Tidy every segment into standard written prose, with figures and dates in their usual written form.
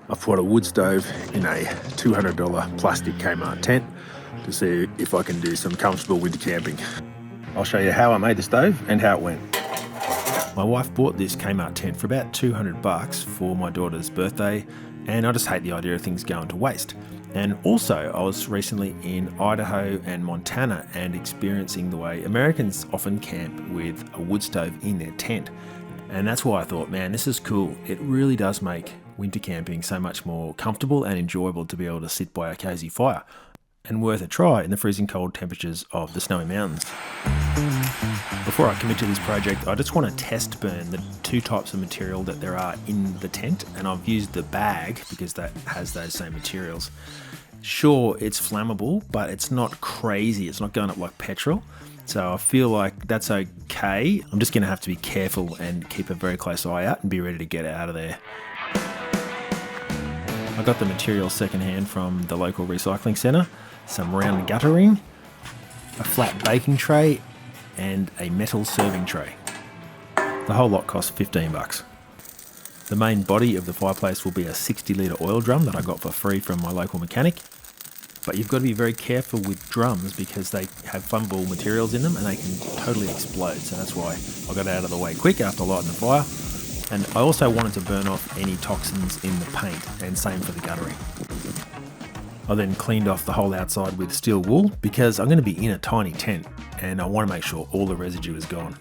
I've put a wood stove in a $200 plastic Kmart tent to see if I can do some comfortable winter camping. I'll show you how I made the stove and how it went. My wife bought this Kmart tent for about $200 for my daughter's birthday, and I just hate the idea of things going to waste. And also, I was recently in Idaho and Montana and experiencing the way Americans often camp with a wood stove in their tent. And that's why I thought, man, this is cool. It really does make winter camping so much more comfortable and enjoyable to be able to sit by a cosy fire, and worth a try in the freezing cold temperatures of the snowy mountains. Before I commit to this project, I just want to test burn the two types of material that there are in the tent, and I've used the bag because that has those same materials. Sure, it's flammable, but it's not crazy. It's not going up like petrol. So I feel like that's okay. I'm just going to have to be careful and keep a very close eye out and be ready to get out of there. I got the material secondhand from the local recycling centre, some round guttering, a flat baking tray, and a metal serving tray. The whole lot cost $15. The main body of the fireplace will be a 60-litre oil drum that I got for free from my local mechanic. But you've got to be very careful with drums because they have flammable materials in them and they can totally explode. So that's why I got out of the way quick after lighting the fire. And I also wanted to burn off any toxins in the paint, and same for the guttering. I then cleaned off the whole outside with steel wool because I'm going to be in a tiny tent and I want to make sure all the residue is gone.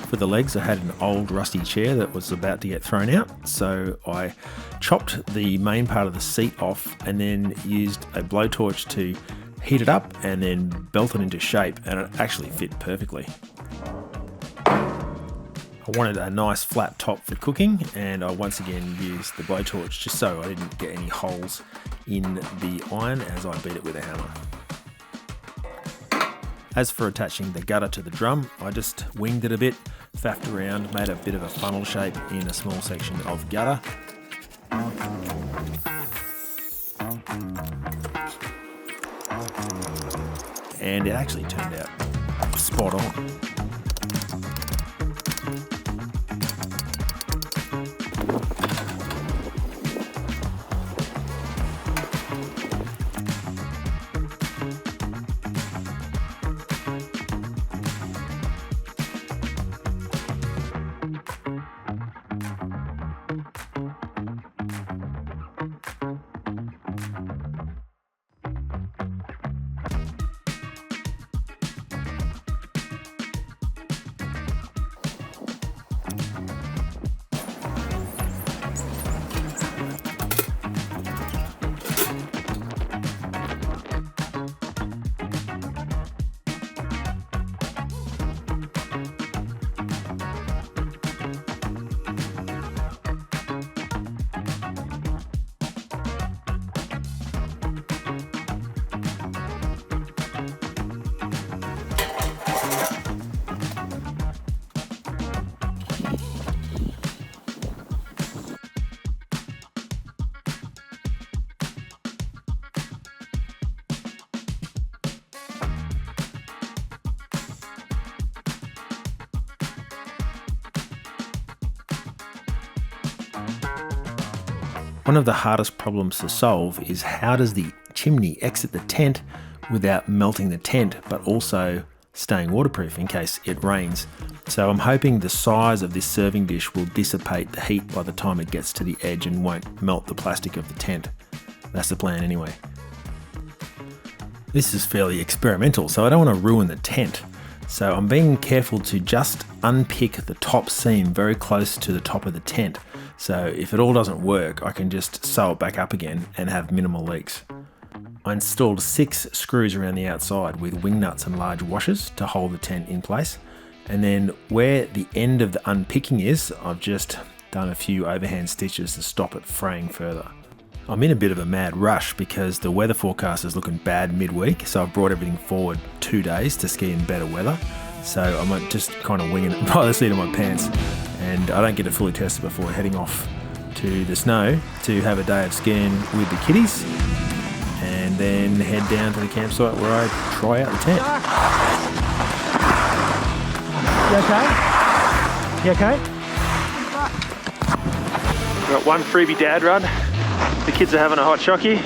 For the legs, I had an old rusty chair that was about to get thrown out, so I chopped the main part of the seat off and then used a blowtorch to heat it up and then belt it into shape, and it actually fit perfectly. I wanted a nice flat top for cooking, and I once again used the blowtorch just so I didn't get any holes in the iron as I beat it with a hammer. As for attaching the gutter to the drum, I just winged it a bit, faffed around, made a bit of a funnel shape in a small section of gutter. And it actually turned out spot on. One of the hardest problems to solve is how does the chimney exit the tent without melting the tent, but also staying waterproof in case it rains. So I'm hoping the size of this serving dish will dissipate the heat by the time it gets to the edge and won't melt the plastic of the tent. That's the plan anyway. This is fairly experimental, so I don't want to ruin the tent. So I'm being careful to just unpick the top seam very close to the top of the tent. So if it all doesn't work, I can just sew it back up again and have minimal leaks. I installed 6 screws around the outside with wing nuts and large washers to hold the tent in place. And then where the end of the unpicking is, I've just done a few overhand stitches to stop it fraying further. I'm in a bit of a mad rush because the weather forecast is looking bad midweek, so I've brought everything forward 2 days to ski in better weather. So I might just kind of wing it by the seat of my pants, and I don't get it fully tested before heading off to the snow to have a day of skiing with the kiddies, and then head down to the campsite where I try out the tent. You okay? You okay? Got one freebie dad run. The kids are having a hot chockey.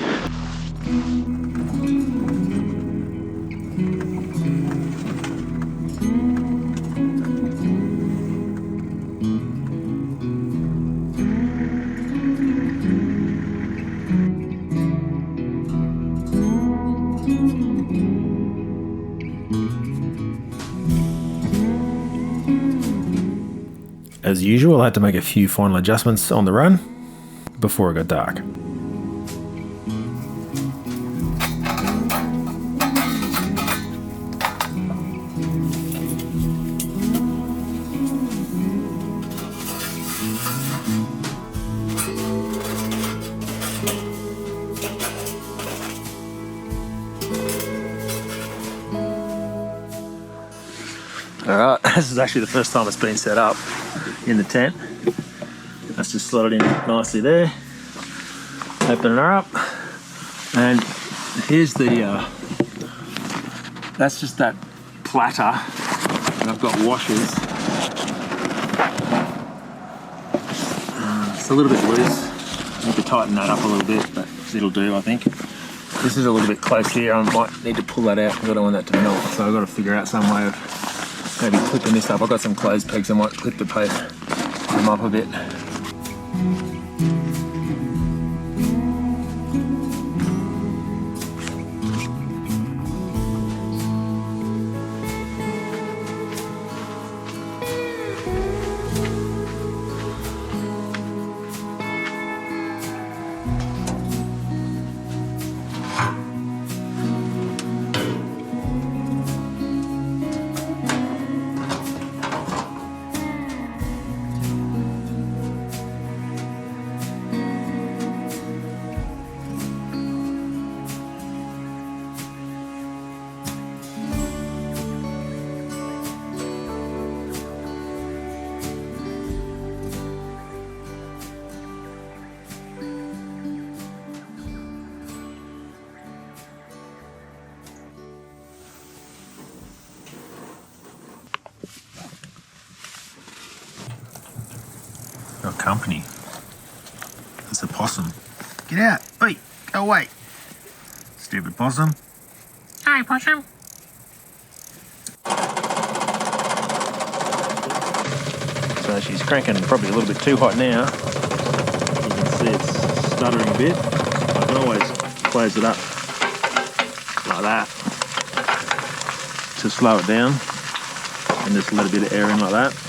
As usual, I had to make a few final adjustments on the run before it got dark. Alright, this is actually the first time it's been set up in the tent. Let's just slot it in nicely there. Open her up. And here's the, that's just that platter. And I've got washers. It's a little bit loose. I need to tighten that up a little bit, but it'll do, I think. This is a little bit close here. I might need to pull that out because I don't want that to melt. So I've got to figure out some way of maybe clipping this up. I've got some clothes pegs. I might clip the post them up a bit. Got company. It's a possum. Get out! Oi! Go away! Stupid possum. Hi, possum. So she's cranking probably a little bit too hot now. You can see it's stuttering a bit. I can always close it up like that to slow it down and just let a bit of air in like that.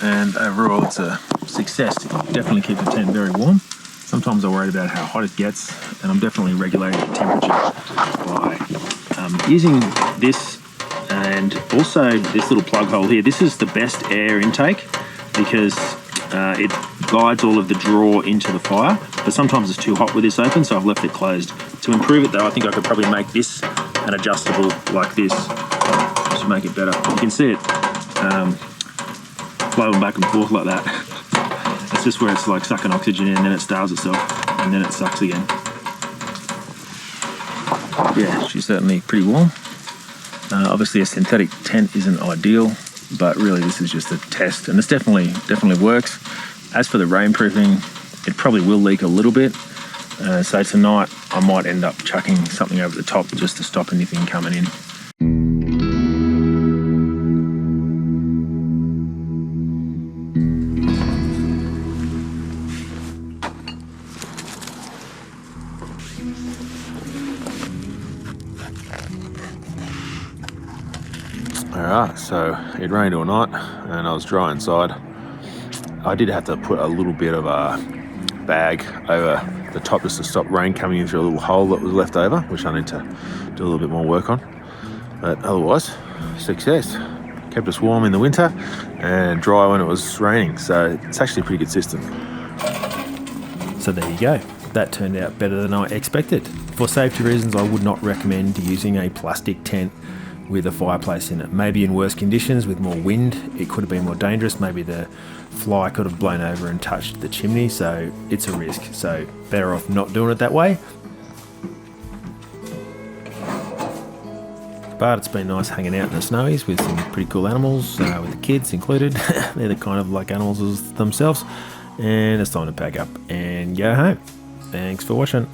And overall it's a success. It definitely keeps the tent very warm. Sometimes I worry about how hot it gets, and I'm definitely regulating the temperature by using this, and also this little plug hole here. This is the best air intake because it guides all of the draw into the fire, but sometimes it's too hot with this open, so I've left it closed. To improve it though, I think I could probably make this an adjustable like this just to make it better. You can see it flowing back and forth like that. It's just where it's like sucking oxygen in, and then it starves itself, and then it sucks again. Yeah, she's certainly pretty warm. Obviously a synthetic tent isn't ideal, but really this is just a test, and this definitely works. As for the rainproofing, it probably will leak a little bit. So tonight I might end up chucking something over the top just to stop anything coming in. Alright, so it rained all night and I was dry inside. I did have to put a little bit of a bag over the top just to stop rain coming in through a little hole that was left over, which I need to do a little bit more work on. But otherwise, success. Kept us warm in the winter and dry when it was raining, so it's actually a pretty good system. So there you go. That turned out better than I expected. For safety reasons, I would not recommend using a plastic tent with a fireplace in it. Maybe in worse conditions with more wind, it could have been more dangerous. Maybe the fly could have blown over and touched the chimney, so it's a risk. So better off not doing it that way. But it's been nice hanging out in the snowies with some pretty cool animals, with the kids included. They're the kind of like animals as themselves. And it's time to pack up and go home. Thanks for watching.